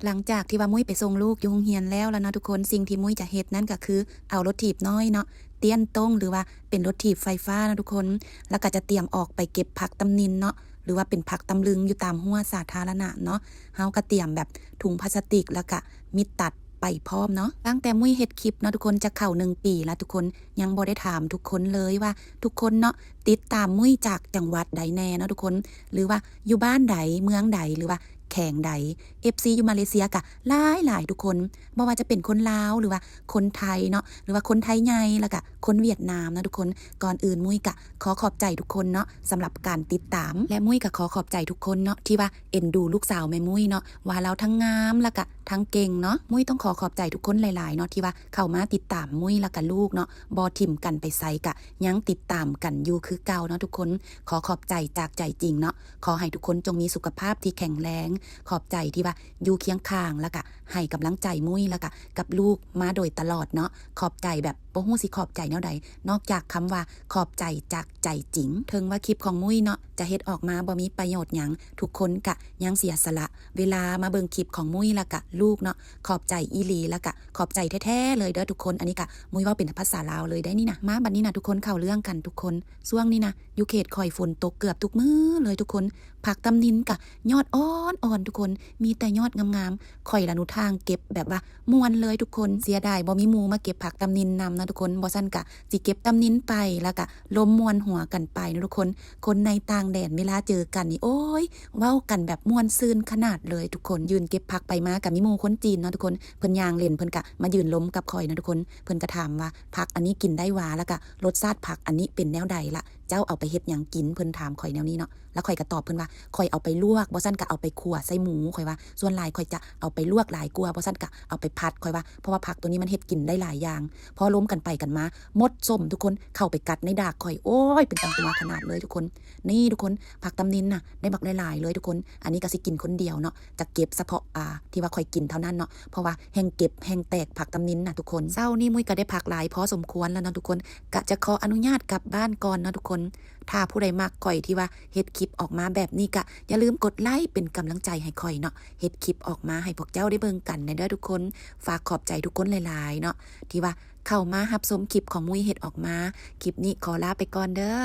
หลังจากที่ว่ามุ้ยไปส่งลูกอยู่โรงเรียนแล้วเนาะทุกคนสิ่งที่มุ้ยจะเฮ็ดนั่นก็คือเอารถถีบน้อยเนาะเตี้ยนตรงหรือว่าเป็นรถถีบไฟฟ้านะทุกคนแล้วก็จะเตรียมออกไปเก็บผักตำนินเนาะหรือว่าเป็นผักตำลึงอยู่ตามห้วยสาธารณะเนาะเฮาก็เตรียมแบบถุงพลาสติกแล้วก็มิดตัดไปพร้อมเนาะตั้งแต่มุ้ยเฮ็ดคลิปเนาะทุกคนจะเข้า1 ปีแล้วทุกคนยังบ่ได้ถามทุกคนเลยว่าทุกคนเนาะติดตามมุ้ยจากจังหวัดใดแน่เนาะทุกคนหรือว่าอยู่บ้านใดเมืองใดหรือว่าแข่งใด FC อยู่มาเลเซียกะหลายทุกคนบ่ว่าจะเป็นคนลาวหรือว่าคนไทยเนาะหรือว่าคนไทยใหญ่แล้วก็คนเวียดนามนะทุกคนก่อนอื่นมุ้ยกะขอขอบใจทุกคนเนาะสำหรับการติดตามและมุ้ยก็ขอขอบใจทุกคนเนาะที่ว่าเอ็นดูลูกสาวแม่มุ้ยเนาะว่าเราทั้งงามแล้วก็ทั้งเก่งเนาะมุ้ยต้องขอขอบใจทุกคนหลายๆเนาะที่ว่าเข้ามาติดตามมุ้ยแล้วก็ลูกเนาะบ่ทิ่มกันไปไสกะยังติดตามกันอยู่คือเก่าเนาะทุกคนขอขอบใจจากใจจริงเนาะขอให้ทุกคนจงมีสุขภาพที่แข็งแรงขอบใจที่ว่าอยู่เคียงข้างแล้วก็ให้กำลังใจมุ้ยแล้วก็กับลูกมาโดยตลอดเนาะขอบใจแบบบ่ฮู้สิขอบใจแนวใดนอกจากคำว่าขอบใจจากใจจริงถึงว่าคลิปของมุ้ยเนาะจะเฮ็ดออกมาบ่มีประโยชน์หยังทุกคนกะยังเสียสละเวลามาเบิ่งคลิปของมุ้ยแล้วก็ลูกเนาะขอบใจอีหลีแล้วก็ขอบใจแท้ๆเลยเด้อทุกคนอันนี้กะมุ้ยเว้าเป็นภาษาลาวเลยได้นี่นะมาบัดนี้นะทุกคนเข้าเรื่องกันทุกคนช่วงนี้นะอยู่เขตข่อยฝนตกเกือบทุกมื้อเลยทุกคนผักตำนินกะยอดอ่อนทุกคนมีแต่ยอดงามๆข่อยละหนูทางเก็บแบบว่าม่วนเลยทุกคนเสียดายบ่มีหมู่มาเก็บผักตำนินนำนะทุกคนบ่ซั่นกะสิเก็บตำนินไปแล้วก็ล้มม่วนหัวกันไปนะทุกคนคนในต่างแดนเวลาเจอกันนี่โอ้ยเว้ากันแบบม่วนซื่นขนาดเลยทุกคนยืนเก็บผักไปมากับมีหมู่คนจีนเนาะทุกคนเพิ่นย่างเล่นเพิ่นกะมายืนล้มกับข่อยนะทุกคนเพิ่นก็ถามว่าผักอันนี้กินได้หวาแล้วก็รสชาติผักอันนี้เป็นแนวใดล่ะเจ้าเอาไปเฮ็ดหยังกินเพิ่นถามข่อยแนวนี้เนาะแล้วข่อยก็ตอบเพิ่นว่าข่อยเอาไปลวกบ่ซั่นก็เอาไปคั่วใส่หมูข่อยว่าส่วนหลายข่อยจะเอาไปลวกหลายกว่าบ่ซั่นก็เอาไปผัดข่อยว่าเพราะว่าผักตัวนี้มันเฮ็ดกินได้หลายอย่างพอล้มกันไปกันมาหมดส้มทุกคนเข้าไปกัดในดากข่อยโอ้ยเป็นตังหัวขนาดเลยทุกคนนี่ทุกคนผักตำนินน่ะได้บักหลายๆเลยทุกคนอันนี้ก็สิกินคนเดียวเนาะจะเก็บเฉพาะที่ว่าข่อยกินเท่านั้นเนาะเพราะว่าแห้งเก็บแห้งแตกผักตำนินน่ะทุกคนเช้านี้มุ้ยก็ได้ผักหลายพอสมควรแล้วนะทุกคนก็จะขออนุญาตกลับบ้านก่อนนะทุกคนถ้าผู้ใดมักข่อยที่ว่าเฮ็ดคลิปออกมาแบบนี้ก็อย่าลืมกดไลค์เป็นกำลังใจให้ข่อยเนาะเฮ็ดคลิปออกมาให้พวกเจ้าได้เบิ่งกันนะเด้อทุกคนฝากขอบใจทุกคนหลายๆเนาะที่ว่าเข้ามารับชมคลิปของมุ้ยเฮ็ดออกมาคลิปนี้ขอลาไปก่อนเด้อ